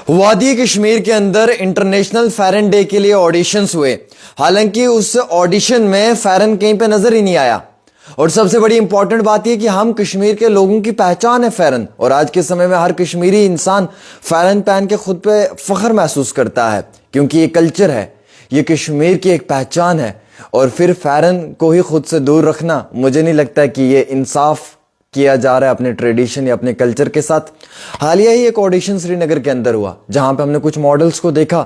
وادی کشمیر کے اندر international فیرن day کے لیے آڈیشنز ہوئے، حالانکہ اس آڈیشن میں فیرن کہیں پہ نظر ہی نہیں آیا۔ اور سب سے بڑی امپورٹنٹ بات یہ کہ ہم کشمیر کے لوگوں کی پہچان ہے فیرن، اور آج کے سمے میں ہر کشمیری انسان فیرن پہن کے خود پہ فخر محسوس کرتا ہے، کیونکہ یہ کلچر ہے، یہ کشمیر کی ایک پہچان ہے۔ اور پھر فیرن کو ہی خود سے دور رکھنا، مجھے نہیں لگتا کہ یہ انصاف کیا جا رہا ہے اپنے ٹریڈیشن یا اپنے کلچر کے ساتھ۔ حالیہ ہی ایک آڈیشن سری نگر کے اندر ہوا، جہاں پہ ہم نے کچھ ماڈلز کو دیکھا،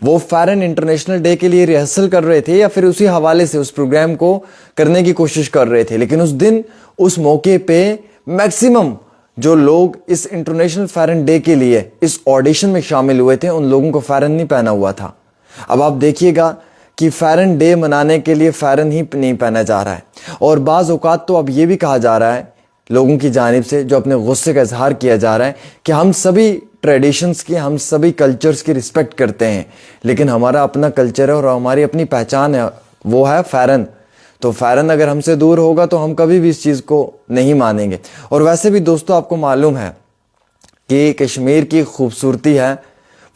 وہ فیرن انٹرنیشنل ڈے کے لیے ریہرسل کر رہے تھے یا پھر اسی حوالے سے اس پروگرام کو کرنے کی کوشش کر رہے تھے، لیکن اس دن اس موقع پہ میکسیمم جو لوگ اس انٹرنیشنل فیرن ڈے کے لیے اس آڈیشن میں شامل ہوئے تھے، ان لوگوں کو فیرن نہیں پہنا ہوا تھا۔ اب آپ دیکھیے گا کہ فیرن ڈے منانے کے لیے فیرن ہی نہیں پہنا جا رہا ہے، اور بعض اوقات تو اب یہ بھی کہا جا رہا ہے لوگوں کی جانب سے، جو اپنے غصے کا اظہار کیا جا رہا ہے، کہ ہم سبھی ٹریڈیشنز کی، ہم سبھی کلچرز کی رسپیکٹ کرتے ہیں، لیکن ہمارا اپنا کلچر ہے اور ہماری اپنی پہچان ہے، وہ ہے فیرن۔ تو فیرن اگر ہم سے دور ہوگا تو ہم کبھی بھی اس چیز کو نہیں مانیں گے۔ اور ویسے بھی دوستو، آپ کو معلوم ہے کہ کشمیر کی خوبصورتی ہے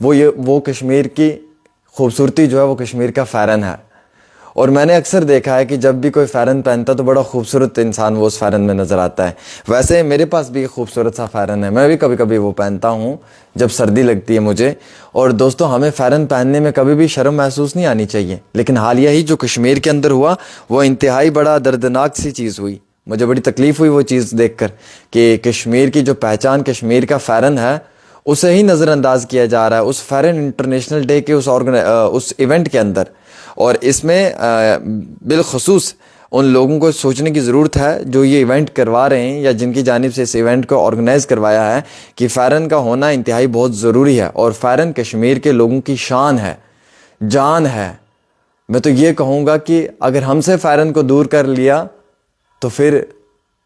وہ کشمیر کی خوبصورتی جو ہے وہ کشمیر کا فیرن ہے۔ اور میں نے اکثر دیکھا ہے کہ جب بھی کوئی فیرن پہنتا تو بڑا خوبصورت انسان وہ اس فیرن میں نظر آتا ہے۔ ویسے میرے پاس بھی ایک خوبصورت سا فیرن ہے، میں بھی کبھی کبھی وہ پہنتا ہوں جب سردی لگتی ہے مجھے۔ اور دوستو، ہمیں فیرن پہننے میں کبھی بھی شرم محسوس نہیں آنی چاہیے، لیکن حالیہ ہی جو کشمیر کے اندر ہوا وہ انتہائی بڑا دردناک سی چیز ہوئی۔ مجھے بڑی تکلیف ہوئی وہ چیز دیکھ کر کہ کشمیر کی جو پہچان کشمیر کا فیرن ہے اسے ہی نظر انداز کیا جا رہا ہے اس فیرن انٹرنیشنل ڈے کے اس ایونٹ کے اندر۔ اور اس میں بالخصوص ان لوگوں کو سوچنے کی ضرورت ہے جو یہ ایونٹ کروا رہے ہیں یا جن کی جانب سے اس ایونٹ کو آرگنائز کروایا ہے، کہ فیرن کا ہونا انتہائی بہت ضروری ہے، اور فیرن کشمیر کے لوگوں کی شان ہے، جان ہے۔ میں تو یہ کہوں گا کہ اگر ہم سے فیرن کو دور کر لیا تو پھر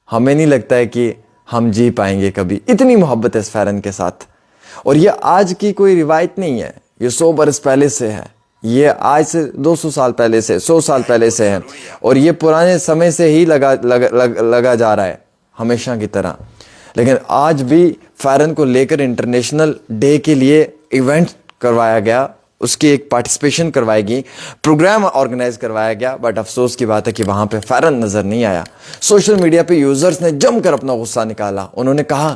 ہمیں نہیں لگتا ہے کہ ہم جی پائیں گے کبھی۔ اتنی محبت ہے اس فیرن کے ساتھ، اور یہ آج کی کوئی روایت نہیں ہے، یہ 100 برس پہلے سے ہے، یہ آج سے 200 سال پہلے سے، 100 سال پہلے سے ہے، اور یہ پرانے سمے سے ہی لگا جا رہا ہے ہمیشہ کی طرح۔ لیکن آج بھی فیرن کو لے کر انٹرنیشنل ڈے کے لیے ایونٹ کروایا گیا، اس کی ایک پارٹیسپیشن کروائی گئی، پروگرام آرگنائز کروایا گیا، بٹ افسوس کی بات ہے کہ وہاں پہ فیرن نظر نہیں آیا۔ سوشل میڈیا پہ یوزرز نے جم کر اپنا غصہ نکالا، انہوں نے کہا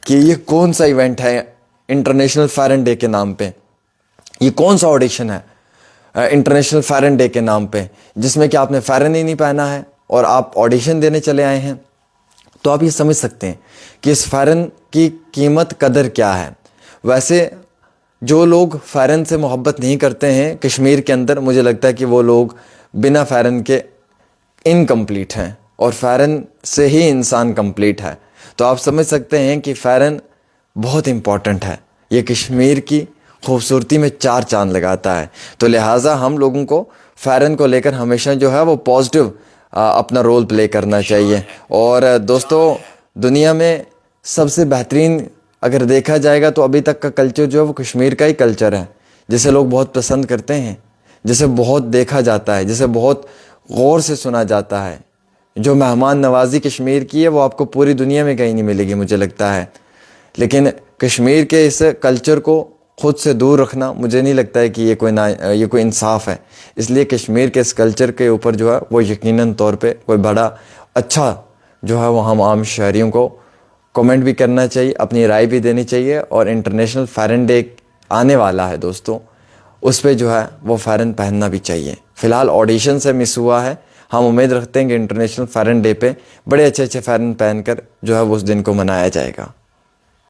کہ یہ کون سا ایونٹ ہے انٹرنیشنل فیرن ڈے کے نام پہ، یہ کون سا آڈیشن ہے انٹرنیشنل فیرن ڈے کے نام پہ، جس میں کہ آپ نے فیرن ہی نہیں پہنا ہے اور آپ آڈیشن دینے چلے آئے ہیں۔ تو آپ یہ سمجھ سکتے ہیں کہ اس فیرن کی قیمت قدر کیا ہے۔ ویسے جو لوگ فیرن سے محبت نہیں کرتے ہیں کشمیر کے اندر، مجھے لگتا ہے کہ وہ لوگ بنا فیرن کے انکمپلیٹ ہیں، اور فیرن سے ہی انسان کمپلیٹ ہے۔ تو آپ سمجھ سکتے ہیں کہ فیرن بہت امپورٹنٹ ہے، یہ کشمیر کی خوبصورتی میں 4 چاند لگاتا ہے۔ تو لہٰذا ہم لوگوں کو فیرن کو لے کر ہمیشہ جو ہے وہ پازیٹیو اپنا رول پلے کرنا چاہیے۔ اور دوستو، دنیا میں سب سے بہترین اگر دیکھا جائے گا تو ابھی تک کا کلچر جو ہے وہ کشمیر کا ہی کلچر ہے، جسے لوگ بہت پسند کرتے ہیں، جسے بہت دیکھا جاتا ہے، جسے بہت غور سے سنا جاتا ہے۔ جو مہمان نوازی کشمیر کی ہے وہ آپ کو پوری دنیا میں کہیں نہیں ملے گی مجھے لگتا ہے۔ لیکن کشمیر کے اس کلچر کو خود سے دور رکھنا، مجھے نہیں لگتا ہے کہ یہ کوئی انصاف ہے۔ اس لیے کشمیر کے اس کلچر کے اوپر جو ہے وہ یقیناً طور پہ کوئی بڑا اچھا جو ہے وہ ہم عام شہریوں کو کمنٹ بھی کرنا چاہیے، اپنی رائے بھی دینی چاہیے۔ اور انٹرنیشنل فیرن ڈے آنے والا ہے دوستوں، اس پہ جو ہے وہ فیرن پہننا بھی چاہیے۔ فی الحال آڈیشن سے مس ہوا ہے، ہم امید رکھتے ہیں کہ انٹرنیشنل فیرن ڈے پہ بڑے اچھے فیرن پہن کر جو ہے وہ اس دن کو منایا جائے گا۔